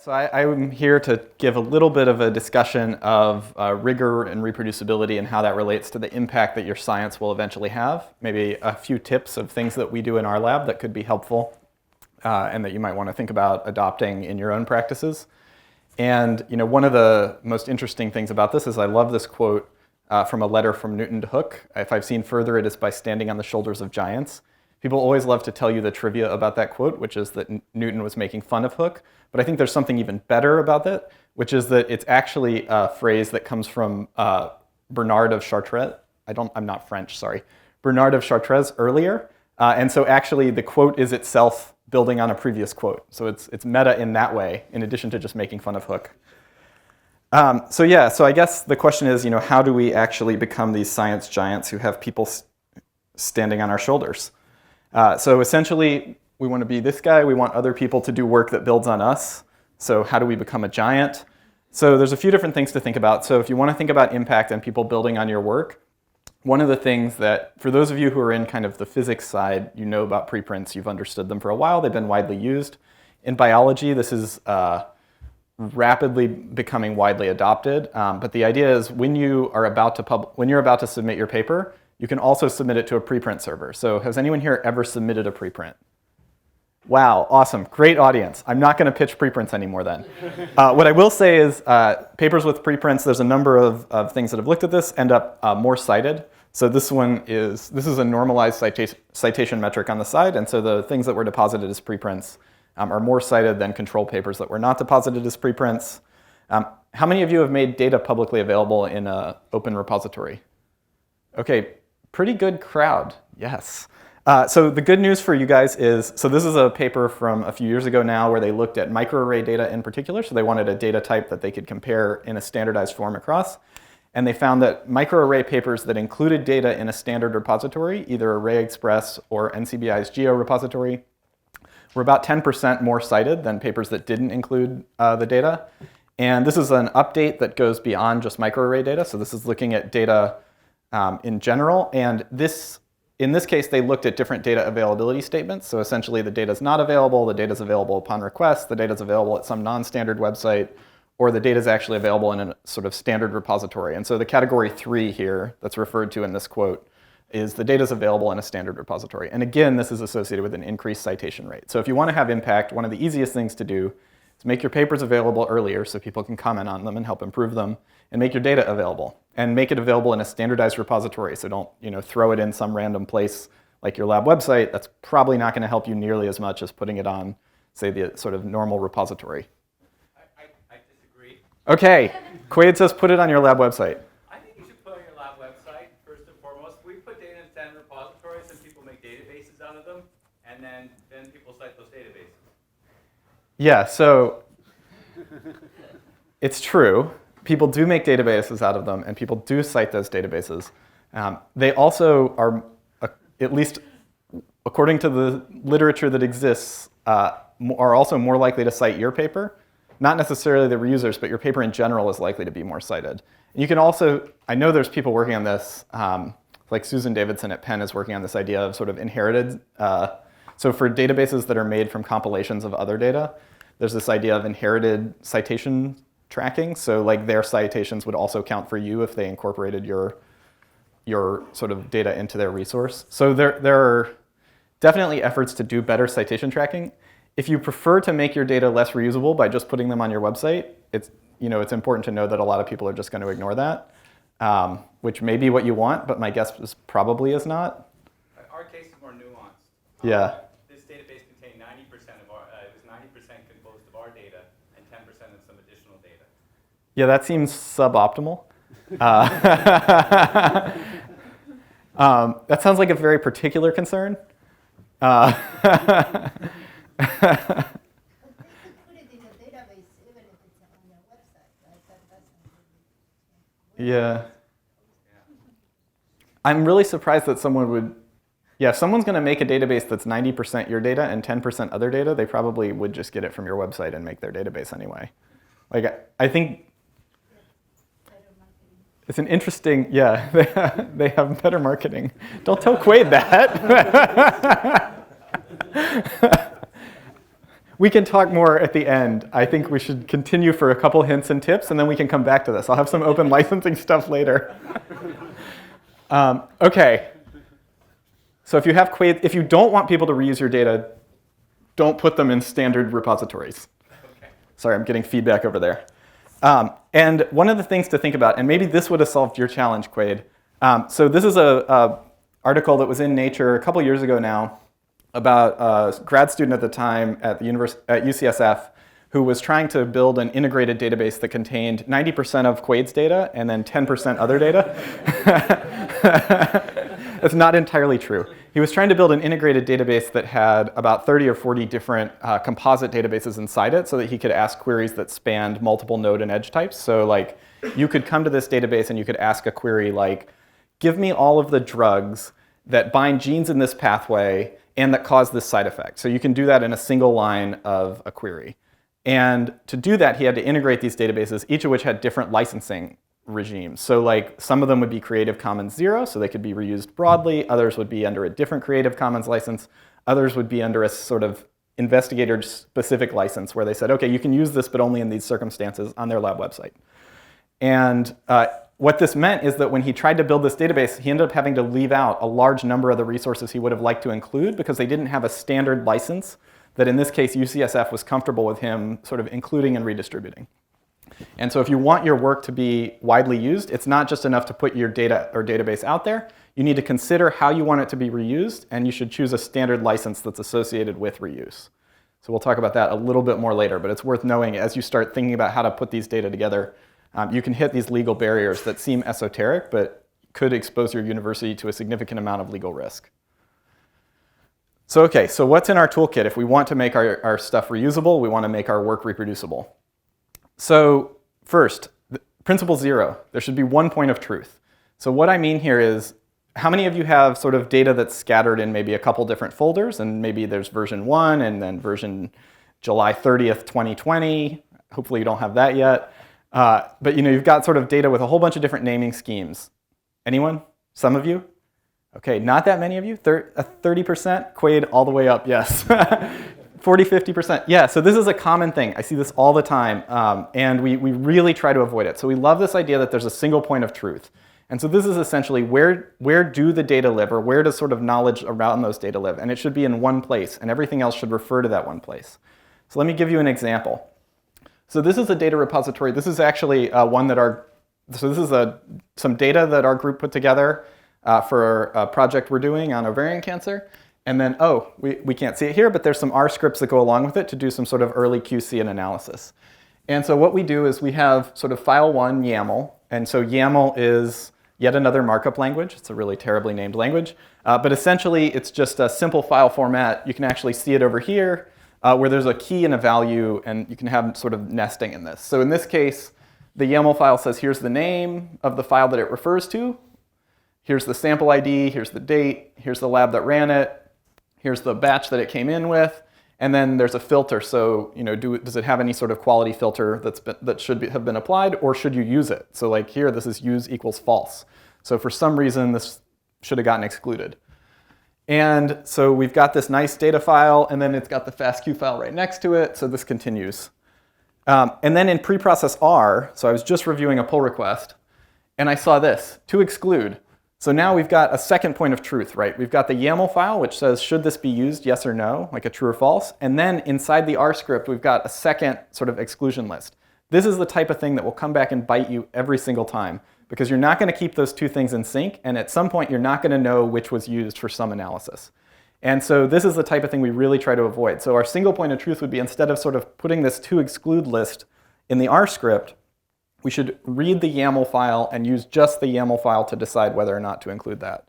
So I'm here to give a little bit of a discussion of rigor and reproducibility and how that relates to the impact that your science will eventually have. Maybe a few tips of things that we do in our lab that could be helpful and that you might want to think about adopting in your own practices. And one of the most interesting things about this is I love this quote from a letter from Newton to Hooke. If I've seen further, it is by standing on the shoulders of giants. People always love to tell you the trivia about that quote, which is that Newton was making fun of Hooke. But I think there's something even better about that, which is that it's actually a phrase that comes from Bernard of Chartres. I'm not French, sorry. Bernard of Chartres earlier. And so actually the quote is itself building on a previous quote. So it's meta in that way, in addition to just making fun of Hooke. So I guess the question is, how do we actually become these science giants who have people standing on our shoulders? So essentially, we want to be this guy. We want other people to do work that builds on us. So how do we become a giant? So there's a few different things to think about. So if you want to think about impact and people building on your work, one of the things that, for those of you who are in kind of the physics side, you know about preprints. You've understood them for a while. They've been widely used. In biology, this is rapidly becoming widely adopted. But the idea is when you're about to submit your paper, you can also submit it to a preprint server. So has anyone here ever submitted a preprint? Wow, awesome, great audience. I'm not going to pitch preprints anymore then. What I will say is papers with preprints, there's a number of things that have looked at this, end up more cited. So this is a normalized citation metric on the side, and so the things that were deposited as preprints are more cited than control papers that were not deposited as preprints. How many of you have made data publicly available in an open repository? Okay, pretty good crowd, yes. So the good news for you guys is, so this is a paper from a few years ago now where they looked at microarray data in particular. So they wanted a data type that they could compare in a standardized form across. And they found that microarray papers that included data in a standard repository, either ArrayExpress or NCBI's Geo repository, were about 10% more cited than papers that didn't include the data. And this is an update that goes beyond just microarray data. So this is looking at data in general. And in this case, they looked at different data availability statements. So essentially, the data is not available, the data is available upon request, the data is available at some non-standard website, or the data is actually available in a sort of standard repository. And so the category 3 here that's referred to in this quote is the data is available in a standard repository. And again, this is associated with an increased citation rate. So if you want to have impact, one of the easiest things to do is make your papers available earlier so people can comment on them and help improve them, and make your data available. And make it available in a standardized repository. So don't throw it in some random place like your lab website. That's probably not going to help you nearly as much as putting it on, say, the sort of normal repository. I disagree. Okay, Quaid says put it on your lab website. I think you should put it on your lab website, first and foremost. We put data in standard repositories and people make databases out of them, and then people cite those databases. Yeah, so it's true. People do make databases out of them, and people do cite those databases. They also are, at least according to the literature that exists, are also more likely to cite your paper. Not necessarily the reusers, but your paper in general is likely to be more cited. And you can also, I know there's people working on this, like Susan Davidson at Penn is working on this idea of sort of inherited. So for databases that are made from compilations of other data, there's this idea of inherited citation tracking. So like their citations would also count for you if they incorporated your sort of data into their resource. So there are definitely efforts to do better citation tracking. If you prefer to make your data less reusable by just putting them on your website, it's important to know that a lot of people are just going to ignore that, which may be what you want, but my guess is probably is not. Our case is more nuanced. Yeah. This database contained 90% of it was 90% composed of our data and 10% of some additional data. Yeah, that seems suboptimal. That sounds like a very particular concern. Put it in a database even if it's on their website, right? Yeah. I'm really surprised that someone would, if someone's going to make a database that's 90% your data and 10% other data, they probably would just get it from your website and make their database anyway. Like, I think it's an interesting, they have better marketing. Don't tell Quaid that. We can talk more at the end. I think we should continue for a couple hints and tips, and then we can come back to this. I'll have some open licensing stuff later. OK. So if you have Quaid, if you don't want people to reuse your data, don't put them in standard repositories. Okay. Sorry, I'm getting feedback over there. And one of the things to think about, and maybe this would have solved your challenge, Quaid. So this is a article that was in Nature a couple years ago now about a grad student at the time at UCSF who was trying to build an integrated database that contained 90% of Quaid's data and then 10% other data. That's not entirely true. He was trying to build an integrated database that had about 30 or 40 different composite databases inside it so that he could ask queries that spanned multiple node and edge types. So like you could come to this database and you could ask a query like, give me all of the drugs that bind genes in this pathway and that cause this side effect. So you can do that in a single line of a query. And to do that, he had to integrate these databases, each of which had different licensing regimes. So like some of them would be Creative Commons 0, so they could be reused broadly. Others would be under a different Creative Commons license. Others would be under a sort of investigator-specific license where they said, OK, you can use this, but only in these circumstances on their lab website. And what this meant is that when he tried to build this database, he ended up having to leave out a large number of the resources he would have liked to include because they didn't have a standard license that in this case UCSF was comfortable with him sort of including and redistributing. And so if you want your work to be widely used, it's not just enough to put your data or database out there. You need to consider how you want it to be reused, and you should choose a standard license that's associated with reuse. So we'll talk about that a little bit more later, but it's worth knowing as you start thinking about how to put these data together, you can hit these legal barriers that seem esoteric, but could expose your university to a significant amount of legal risk. So OK, so what's in our toolkit? If we want to make our stuff reusable, we want to make our work reproducible. So first, principle 0, there should be one point of truth. So what I mean here is, how many of you have sort of data that's scattered in maybe a couple different folders, and maybe there's version 1 and then version July 30th, 2020. Hopefully you don't have that yet. But you've got sort of data with a whole bunch of different naming schemes. Anyone? Some of you? OK, not that many of you? 30%? Quaid all the way up, yes. 40, 50%. Yeah, so this is a common thing. I see this all the time, and we really try to avoid it. So we love this idea that there's a single point of truth. And so this is essentially where do the data live, or where does sort of knowledge around those data live? And it should be in one place, and everything else should refer to that one place. So let me give you an example. So this is a data repository. This is actually one that this is some data that our group put together for a project we're doing on ovarian cancer. And then, we can't see it here, but there's some R scripts that go along with it to do some sort of early QC and analysis. And so what we do is we have sort of file 1, YAML. And so YAML is yet another markup language. It's a really terribly named language. But essentially, it's just a simple file format. You can actually see it over here, where there's a key and a value, and you can have sort of nesting in this. So in this case, the YAML file says, here's the name of the file that it refers to. Here's the sample ID. Here's the date. Here's the lab that ran it. Here's the batch that it came in with. And then there's a filter. So does it have any sort of quality filter that should have been applied, or should you use it? So like here, this is use equals false. So for some reason, this should have gotten excluded. And so we've got this nice data file, and then it's got the FASTQ file right next to it. So this continues. And then in preprocess R, so I was just reviewing a pull request, and I saw this, to exclude. So now we've got a second point of truth, right? We've got the YAML file, which says, should this be used, yes or no, like a true or false. And then inside the R script, we've got a second sort of exclusion list. This is the type of thing that will come back and bite you every single time, because you're not going to keep those two things in sync. And at some point, you're not going to know which was used for some analysis. And so this is the type of thing we really try to avoid. So our single point of truth would be, instead of sort of putting this to exclude list in the R script, we should read the YAML file and use just the YAML file to decide whether or not to include that.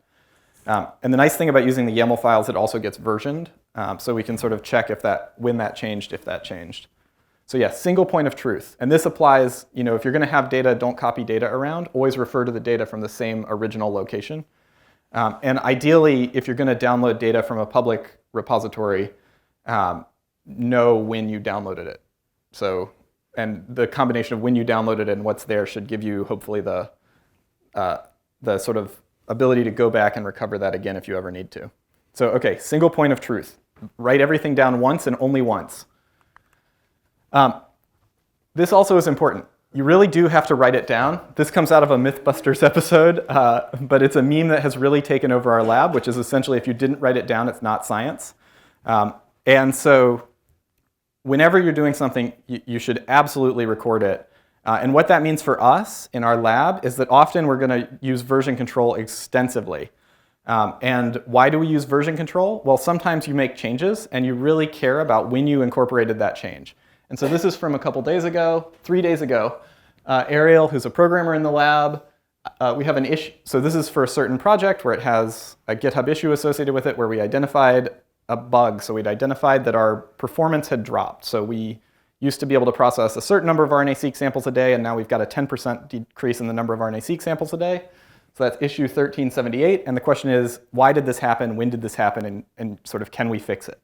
And the nice thing about using the YAML file is it also gets versioned. So we can sort of check when that changed, if that changed. So yeah, single point of truth. And this applies, if you're going to have data, don't copy data around. Always refer to the data from the same original location. And ideally, if you're going to download data from a public repository, know when you downloaded it. And the combination of when you downloaded it and what's there should give you, hopefully, the sort of ability to go back and recover that again if you ever need to. So OK, single point of truth. Write everything down once and only once. This also is important. You really do have to write it down. This comes out of a Mythbusters episode, but it's a meme that has really taken over our lab, which is essentially if you didn't write it down, it's not science. And so whenever you're doing something, you should absolutely record it. And what that means for us in our lab is that often we're going to use version control extensively. And why do we use version control? Well, sometimes you make changes and you really care about when you incorporated that change. And so this is from a couple days ago, 3 days ago. Ariel, who's a programmer in the lab, we have an issue. So this is for a certain project where it has a GitHub issue associated with it where we identified a bug. So we'd identified that our performance had dropped. So we used to be able to process a certain number of RNA-seq samples a day, and now we've got a 10% decrease in the number of RNA-seq samples a day. So that's issue 1378. And the question is, why did this happen? When did this happen? And sort of, can we fix it?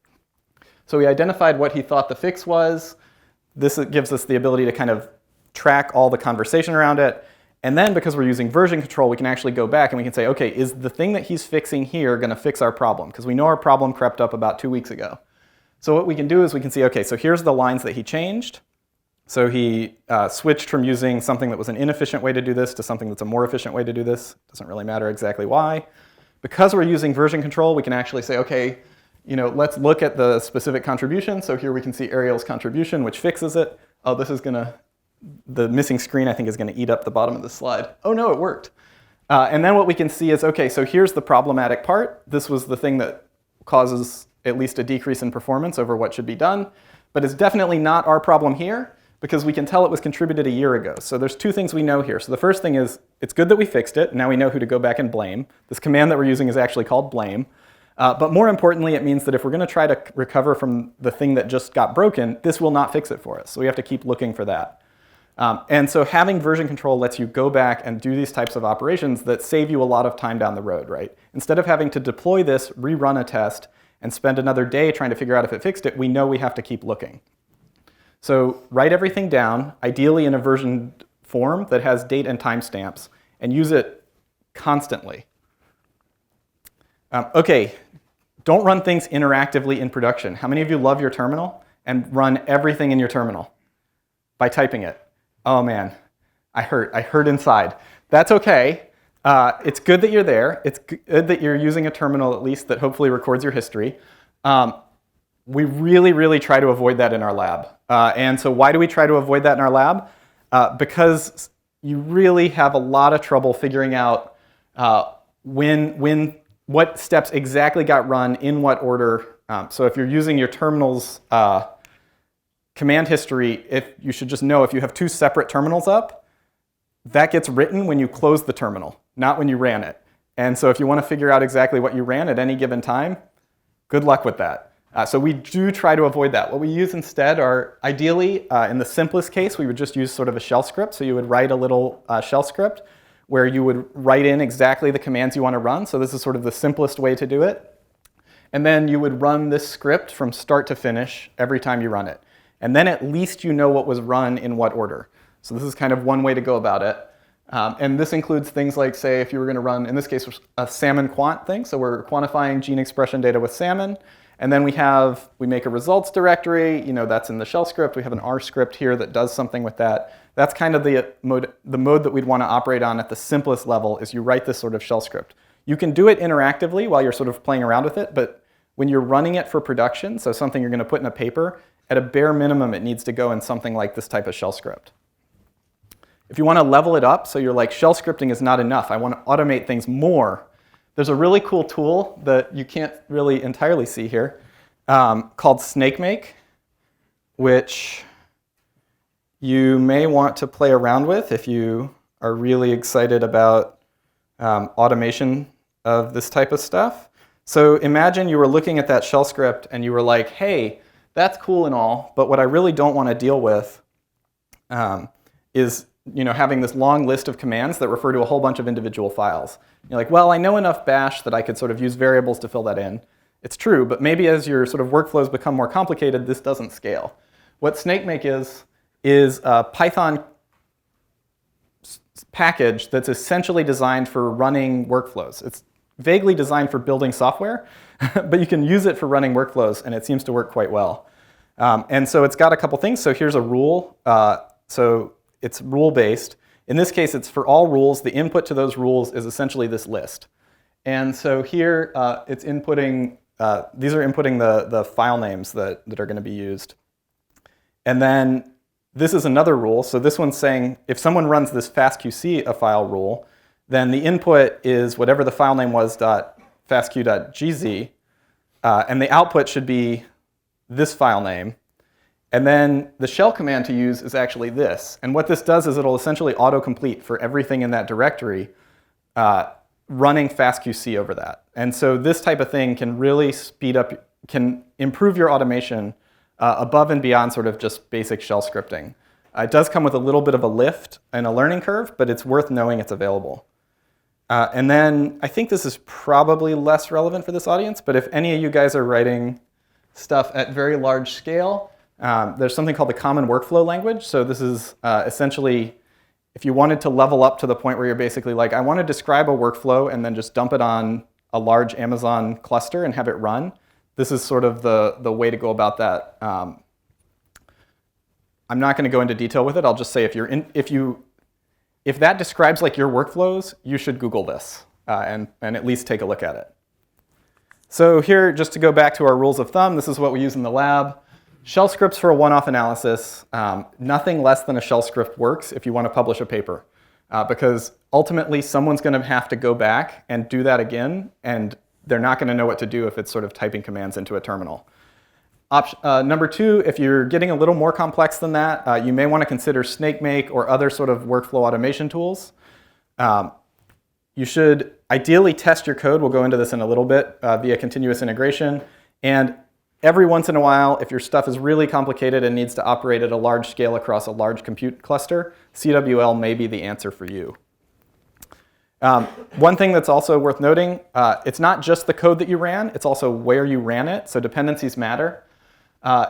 So we identified what he thought the fix was. This gives us the ability to kind of track all the conversation around it. And then because we're using version control, we can actually go back and we can say, OK, is the thing that he's fixing here going to fix our problem? Because we know our problem crept up about 2 weeks ago. So what we can do is we can see, OK, so here's the lines that he changed. So he switched from using something that was an inefficient way to do this to something that's a more efficient way to do this. Doesn't really matter exactly why. Because we're using version control, we can actually say, OK, let's look at the specific contribution. So here we can see Ariel's contribution, which fixes it. Oh, this is going to, the missing screen, I think, is going to eat up the bottom of the slide. Oh, no, it worked. And then what we can see is, OK, so here's the problematic part. This was the thing that causes at least a decrease in performance over what should be done. But it's definitely not our problem here, because we can tell it was contributed a year ago. So there's 2 things we know here. So the first thing is, it's good that we fixed it. Now we know who to go back and blame. This command that we're using is actually called blame. But more importantly, it means that if we're going to try to recover from the thing that just got broken, this will not fix it for us. So we have to keep looking for that. And so having version control lets you go back and do these types of operations that save you a lot of time down the road, right? Instead of having to deploy this, rerun a test, and spend another day trying to figure out if it fixed it, we know we have to keep looking. So write everything down, ideally in a version form that has date and timestamps, and use it constantly. OK, don't run things interactively in production. How many of you love your terminal and run everything in your terminal by typing it? Oh, man, I hurt inside. That's OK. It's good that you're there. It's good that you're using a terminal, at least, that hopefully records your history. We really, really try to avoid that in our lab. And so why do we try to avoid that in our lab? Because you really have a lot of trouble figuring out what steps exactly got run in what order. So if you're using your terminal's command history, you should just know if you have 2 separate terminals up, that gets written when you close the terminal, not when you ran it. And so if you want to figure out exactly what you ran at any given time, good luck with that. So we do try to avoid that. What we use instead are, ideally, in the simplest case, we would just use sort of a shell script. So you would write a little shell script where you would write in exactly the commands you want to run. So this is sort of the simplest way to do it. And then you would run this script from start to finish every time you run it. And then at least you know what was run in what order. So this is kind of one way to go about it. And this includes things like, say, if you were going to run, in this case, a salmon quant thing. So we're quantifying gene expression data with salmon. And then we make a results directory. That's in the shell script. We have an R script here that does something with that. That's kind of the mode that we'd want to operate on at the simplest level, is you write this sort of shell script. You can do it interactively while you're sort of playing around with it. But when you're running it for production, so something you're going to put in a paper, at a bare minimum, it needs to go in something like this type of shell script. If you want to level it up, so you're like, shell scripting is not enough, I want to automate things more, there's a really cool tool that you can't really entirely see here called SnakeMake, which you may want to play around with if you are really excited about automation of this type of stuff. So imagine you were looking at that shell script and you were like, hey, that's cool and all, but what I really don't want to deal with is having this long list of commands that refer to a whole bunch of individual files. You're like, well, I know enough bash that I could sort of use variables to fill that in. It's true, but maybe as your sort of workflows become more complicated, this doesn't scale. What SnakeMake is a Python package that's essentially designed for running workflows. It's vaguely designed for building software, but you can use it for running workflows, and it seems to work quite well. And so it's got a couple things. So here's a rule. So it's rule-based. In this case, it's for all rules. The input to those rules is essentially this list. And so here, it's inputting, these are inputting the file names that are going to be used. And then this is another rule. So this one's saying if someone runs this fastqc a file rule, then the input is whatever the file name was .fastq.gz, and the output should be this file name. And then the shell command to use is actually this. And what this does is it'll essentially autocomplete for everything in that directory, running fastqc over that. And so this type of thing can really speed up, can improve your automation above and beyond sort of just basic shell scripting. It does come with a little bit of a lift and a learning curve, but it's worth knowing it's available. And then I think this is probably less relevant for this audience, but if any of you guys are writing stuff at very large scale, there's something called the Common Workflow Language. So this is essentially, if you wanted to level up to the point where you're basically like, I want to describe a workflow and then just dump it on a large Amazon cluster and have it run, this is sort of the way to go about that. I'm not going to go into detail with it. I'll just say if that describes like your workflows, you should Google this and at least take a look at it. So here, just to go back to our rules of thumb, this is what we use in the lab. Shell scripts for a one-off analysis. Nothing less than a shell script works if you want to publish a paper, because ultimately someone's going to have to go back and do that again, and they're not going to know what to do if it's sort of typing commands into a terminal. Number two, if you're getting a little more complex than that, you may want to consider SnakeMake or other sort of workflow automation tools. You should ideally test your code. We'll go into this in a little bit via continuous integration. And every once in a while, if your stuff is really complicated and needs to operate at a large scale across a large compute cluster, CWL may be the answer for you. One thing that's also worth noting, it's not just the code that you ran, it's also where you ran it, so dependencies matter.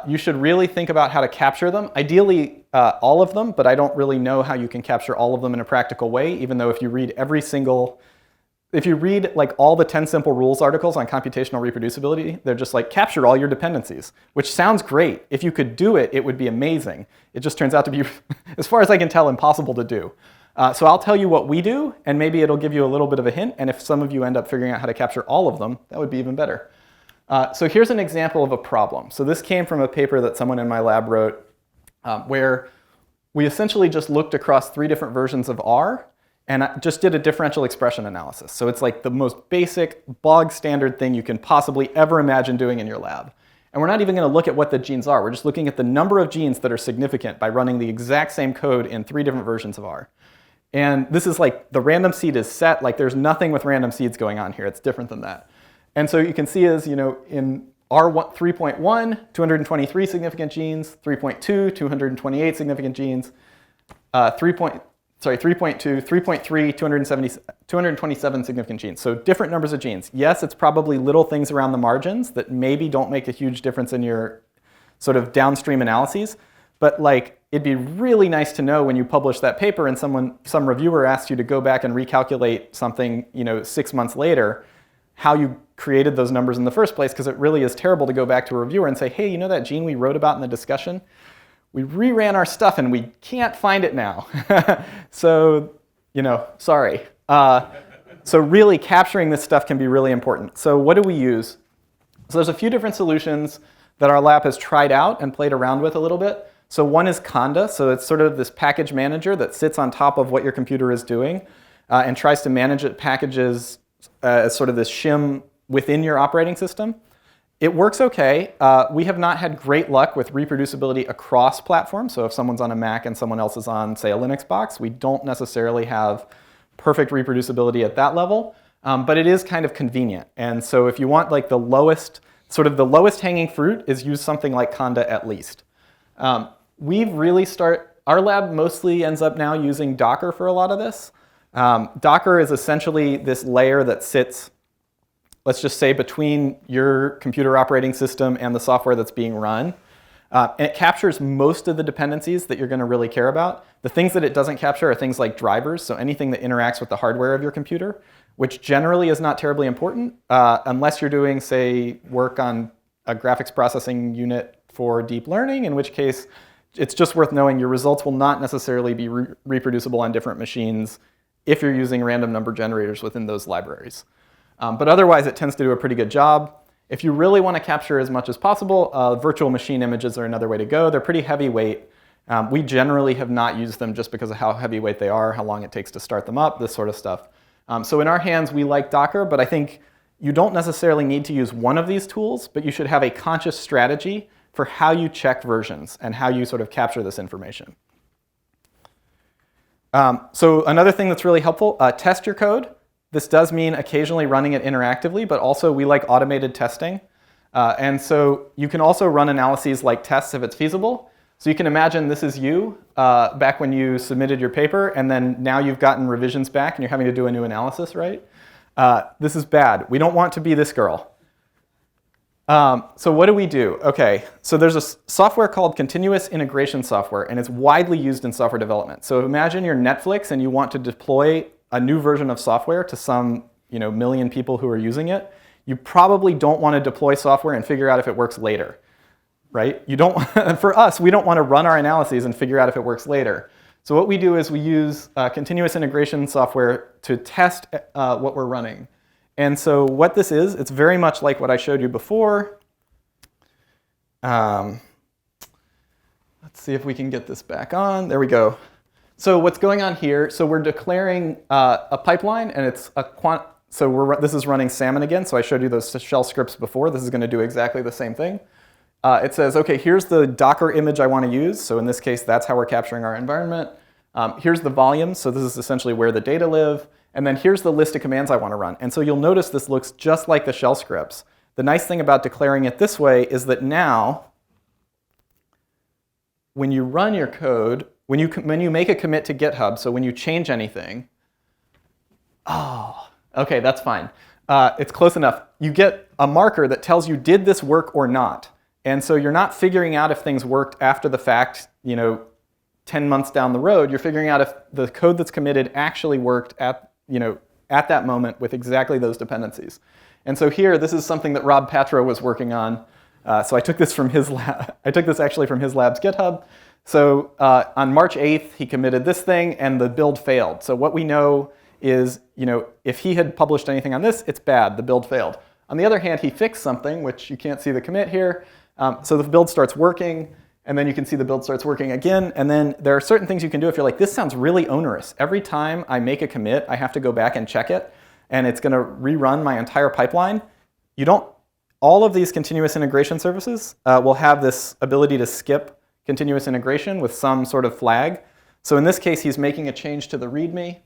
You should really think about how to capture them. Ideally, all of them, but I don't really know how you can capture all of them in a practical way, even though if you read if you read like all the 10 simple rules articles on computational reproducibility, they're just like, capture all your dependencies, which sounds great. If you could do it, it would be amazing. It just turns out to be, as far as I can tell, impossible to do. So I'll tell you what we do, and maybe it'll give you a little bit of a hint, and if some of you end up figuring out how to capture all of them, that would be even better. So here's an example of a problem. So this came from a paper that someone in my lab wrote, where we essentially just looked across 3 different versions of R, and I just did a differential expression analysis. So it's like the most basic, bog standard thing you can possibly ever imagine doing in your lab. And we're not even going to look at what the genes are. We're just looking at the number of genes that are significant by running the exact same code in 3 different versions of R. And this is like the random seed is set. Like there's nothing with random seeds going on here. It's different than that. And so you can see is, in R 3.1, 223 significant genes, 3.2, 228 significant genes, 3.2, 3.3, 227 significant genes. So different numbers of genes. Yes, it's probably little things around the margins that maybe don't make a huge difference in your sort of downstream analyses. But like, it'd be really nice to know when you publish that paper and some reviewer asks you to go back and recalculate something 6 months later, how you created those numbers in the first place, because it really is terrible to go back to a reviewer and say, hey, you know that gene we wrote about in the discussion? We reran our stuff and we can't find it now. So, sorry. So really capturing this stuff can be really important. So what do we use? So there's a few different solutions that our lab has tried out and played around with a little bit. So one is Conda. So it's sort of this package manager that sits on top of what your computer is doing and tries to manage it, packages as sort of this shim within your operating system. It works okay. We have not had great luck with reproducibility across platforms. So if someone's on a Mac and someone else is on, say, a Linux box, we don't necessarily have perfect reproducibility at that level. But it is kind of convenient. And so if you want like the lowest hanging fruit is use something like Conda at least. Our lab mostly ends up now using Docker for a lot of this. Docker is essentially this layer that sits, let's just say, between your computer operating system and the software that's being run. And it captures most of the dependencies that you're going to really care about. The things that it doesn't capture are things like drivers, so anything that interacts with the hardware of your computer, which generally is not terribly important unless you're doing, say, work on a graphics processing unit for deep learning, in which case it's just worth knowing your results will not necessarily be reproducible on different machines if you're using random number generators within those libraries. But otherwise, it tends to do a pretty good job. If you really want to capture as much as possible, virtual machine images are another way to go. They're pretty heavyweight. We generally have not used them just because of how heavyweight they are, how long it takes to start them up, this sort of stuff. So in our hands, we like Docker, but I think you don't necessarily need to use one of these tools, but you should have a conscious strategy for how you check versions and how you sort of capture this information. So another thing that's really helpful, test your code. This does mean occasionally running it interactively, but also we like automated testing. And so you can also run analyses like tests if it's feasible. So you can imagine this is you back when you submitted your paper, and then now you've gotten revisions back and you're having to do a new analysis, right? This is bad. We don't want to be this girl. So what do we do? OK, so there's a software called continuous integration software, and it's widely used in software development. So imagine you're Netflix and you want to deploy a new version of software to some million people who are using it. You probably don't want to deploy software and figure out if it works later, right? You don't. For us, we don't want to run our analyses and figure out if it works later. So what we do is we use continuous integration software to test what we're running. And so what this is, it's very much like what I showed you before. Let's see if we can get this back on. There we go. So what's going on here, so we're declaring a pipeline, and it's a this is running salmon again. So I showed you those shell scripts before. This is going to do exactly the same thing. It says, OK, here's the Docker image I want to use. So in this case, that's how we're capturing our environment. Here's the volume. So this is essentially where the data live. And then here's the list of commands I want to run. And so you'll notice this looks just like the shell scripts. The nice thing about declaring it this way is that now, when you run your code, when you make a commit to GitHub, so when you change anything, oh, OK, that's fine. It's close enough. You get a marker that tells you, did this work or not? And so you're not figuring out if things worked after the fact, 10 months down the road. You're figuring out if the code that's committed actually worked at that moment with exactly those dependencies. And so here, this is something that Rob Patro was working on. So I took this from his lab. I took this actually from his lab's GitHub. So on March 8th, he committed this thing, and the build failed. So what we know is, if he had published anything on this, it's bad. The build failed. On the other hand, he fixed something, which you can't see the commit here. So the build starts working, and then you can see the build starts working again. And then there are certain things you can do if you're like, this sounds really onerous. Every time I make a commit, I have to go back and check it, and it's going to rerun my entire pipeline. All of these continuous integration services will have this ability to skip continuous integration with some sort of flag. So in this case, he's making a change to the README.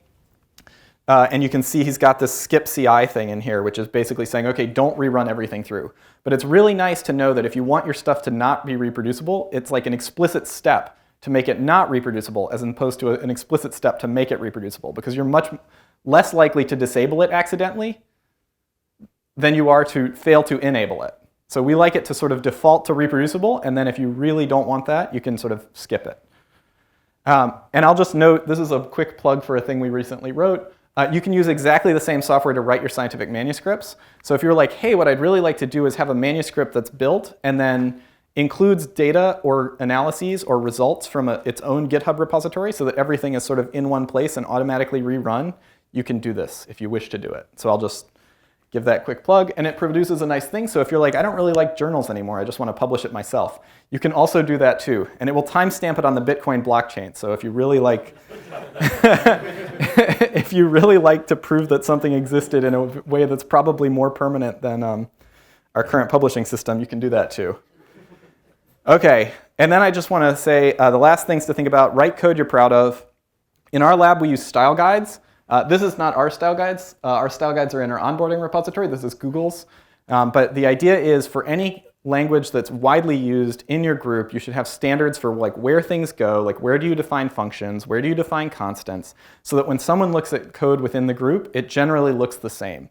And you can see he's got this skip CI thing in here, which is basically saying, OK, don't rerun everything through. But it's really nice to know that if you want your stuff to not be reproducible, it's like an explicit step to make it not reproducible as opposed to an explicit step to make it reproducible, because you're much less likely to disable it accidentally than you are to fail to enable it. So we like it to sort of default to reproducible, and then if you really don't want that, you can sort of skip it. And I'll just note, this is a quick plug for a thing we recently wrote. You can use exactly the same software to write your scientific manuscripts. So if you're like, hey, what I'd really like to do is have a manuscript that's built and then includes data or analyses or results from its own GitHub repository so that everything is sort of in one place and automatically rerun, you can do this if you wish to do it. So I'll just give that quick plug, and it produces a nice thing. So if you're like, I don't really like journals anymore, I just want to publish it myself, you can also do that too. And it will timestamp it on the Bitcoin blockchain. So if you really like, if you really like to prove that something existed in a way that's probably more permanent than our current publishing system, you can do that too. OK, and then I just want to say the last things to think about: write code you're proud of. In our lab, we use style guides. This is not our style guides. Our style guides are in our onboarding repository. This is Google's. But the idea is for any language that's widely used in your group, you should have standards for like where things go, like where do you define functions, where do you define constants, so that when someone looks at code within the group, it generally looks the same.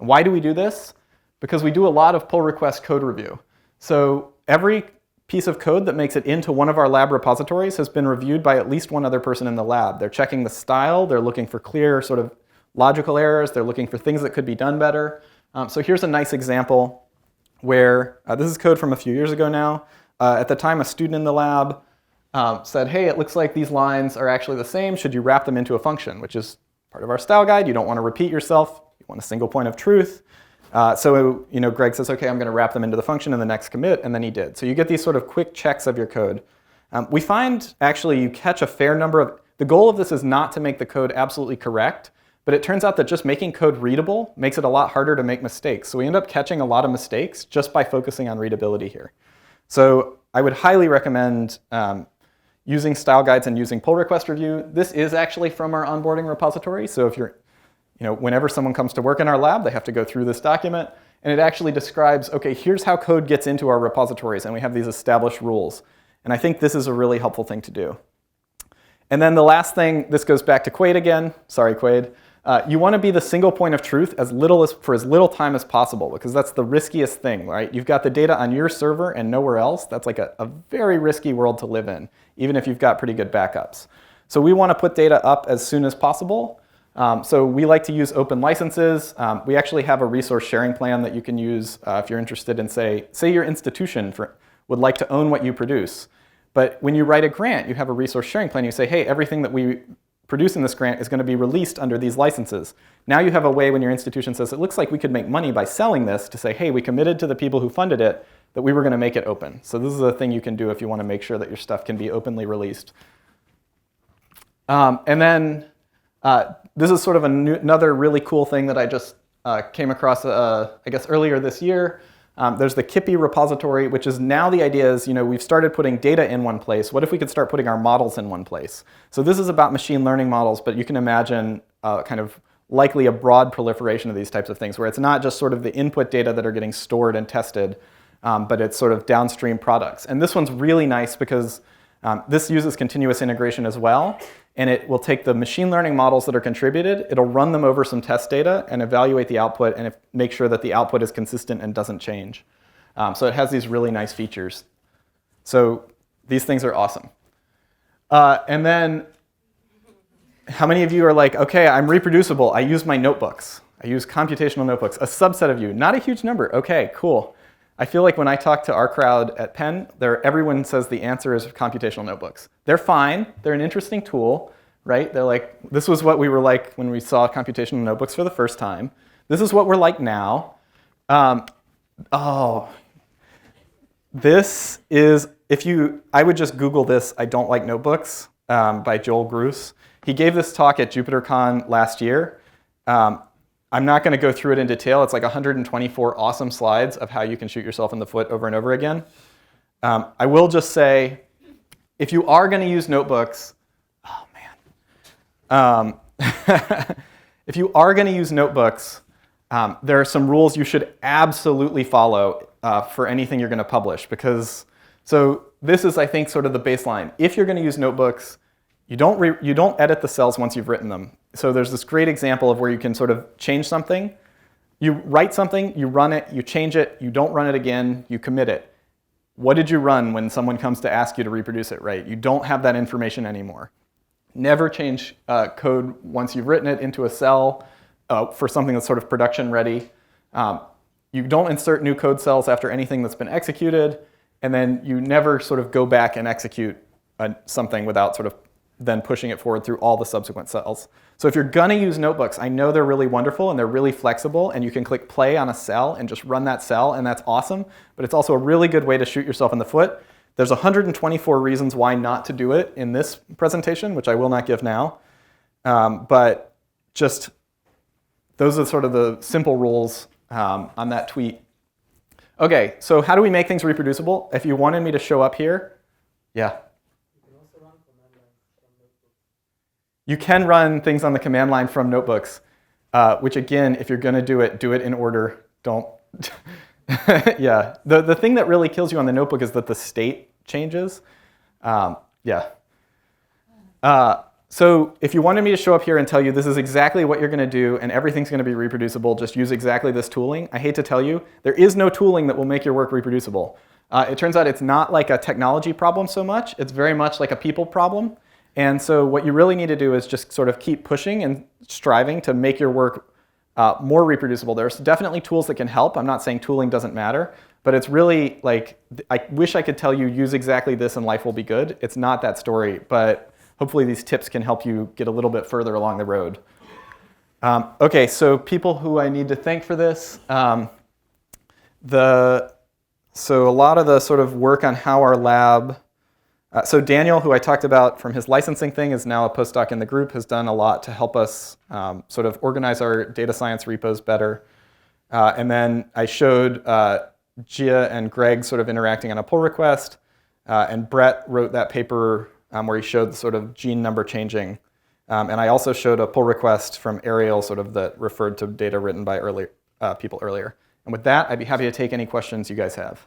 And why do we do this? Because we do a lot of pull request code review. So every piece of code that makes it into one of our lab repositories has been reviewed by at least one other person in the lab. They're checking the style, they're looking for clear sort of logical errors, they're looking for things that could be done better. So here's a nice example where, this is code from a few years ago now, At the time, a student in the lab said, hey, it looks like these lines are actually the same. Should you wrap them into a function, which is part of our style guide. You don't want to repeat yourself. You want a single point of truth. So Greg says, OK, I'm going to wrap them into the function in the next commit, and then he did. So you get these sort of quick checks of your code. We find, actually, you catch a fair number of, the goal of this is not to make the code absolutely correct, but it turns out that just making code readable makes it a lot harder to make mistakes. So we end up catching a lot of mistakes just by focusing on readability here. So I would highly recommend using style guides and using pull request review. This is actually from our onboarding repository. So if you're, whenever someone comes to work in our lab, they have to go through this document. And it actually describes, OK, here's how code gets into our repositories. And we have these established rules. And I think this is a really helpful thing to do. And then the last thing, this goes back to Quaid again. Sorry, Quaid. You want to be the single point of truth for as little time as possible, because that's the riskiest thing, right? You've got the data on your server and nowhere else. That's like a very risky world to live in, even if you've got pretty good backups. So we want to put data up as soon as possible. So we like to use open licenses. We actually have a resource sharing plan that you can use if you're interested in, say your institution would like to own what you produce. But when you write a grant, you have a resource sharing plan. You say, hey, everything that we produce in this grant is going to be released under these licenses. Now you have a way when your institution says, it looks like we could make money by selling this, to say, hey, we committed to the people who funded it that we were going to make it open. So this is a thing you can do if you want to make sure that your stuff can be openly released. And then this is sort of another really cool thing that I just came across, I guess, earlier this year. There's the Kippy repository, which is now the idea is, we've started putting data in one place. What if we could start putting our models in one place? So this is about machine learning models, but you can imagine kind of likely a broad proliferation of these types of things, where it's not just sort of the input data that are getting stored and tested, but it's sort of downstream products. And this one's really nice because this uses continuous integration as well. And it will take the machine learning models that are contributed, it'll run them over some test data and evaluate the output and make sure that the output is consistent and doesn't change. So it has these really nice features. So these things are awesome. And then how many of you are like, OK, I'm reproducible. I use my notebooks. I use computational notebooks. A subset of you, not a huge number. OK, cool. I feel like when I talk to our crowd at Penn, everyone says the answer is computational notebooks. They're fine. They're an interesting tool, right? They're like, this was what we were like when we saw computational notebooks for the first time. This is what we're like now. This is, I would just Google this, I don't like notebooks, by Joel Gruss. He gave this talk at JupyterCon last year. I'm not going to go through it in detail. It's like 124 awesome slides of how you can shoot yourself in the foot over and over again. I will just say, if you are going to use notebooks, if you are going to use notebooks, there are some rules you should absolutely follow for anything you're going to publish. So this is, I think, sort of the baseline. If you're going to use notebooks, you don't edit the cells once you've written them. So there's this great example of where you can sort of change something. You write something, you run it, you change it, you don't run it again, you commit it. What did you run when someone comes to ask you to reproduce it, right? You don't have that information anymore. Never change code once you've written it into a cell for something that's sort of production ready. You don't insert new code cells after anything that's been executed. And then you never sort of go back and execute something without sort of then pushing it forward through all the subsequent cells. So if you're going to use notebooks, I know they're really wonderful and they're really flexible, and you can click play on a cell and just run that cell, and that's awesome. But it's also a really good way to shoot yourself in the foot. There's 124 reasons why not to do it in this presentation, which I will not give now. But just those are sort of the simple rules on that tweet. OK, so how do we make things reproducible? If you wanted me to show up here, yeah. You can run things on the command line from notebooks, which again, if you're going to do it in order. Don't. Yeah. The thing that really kills you on the notebook is that the state changes. Yeah. So if you wanted me to show up here and tell you this is exactly what you're going to do and everything's going to be reproducible, just use exactly this tooling. I hate to tell you, there is no tooling that will make your work reproducible. It turns out it's not like a technology problem so much. It's very much like a people problem. And so what you really need to do is just sort of keep pushing and striving to make your work more reproducible. There's definitely tools that can help. I'm not saying tooling doesn't matter, but it's really like, I wish I could tell you use exactly this and life will be good. It's not that story, but hopefully these tips can help you get a little bit further along the road. Okay, so people who I need to thank for this. So a lot of the sort of work on how our lab, so Daniel, who I talked about from his licensing thing, is now a postdoc in the group, has done a lot to help us sort of organize our data science repos better. And then I showed Gia and Greg sort of interacting on a pull request. And Brett wrote that paper where he showed the sort of gene number changing. And I also showed a pull request from Ariel sort of that referred to data written by people earlier. And with that, I'd be happy to take any questions you guys have.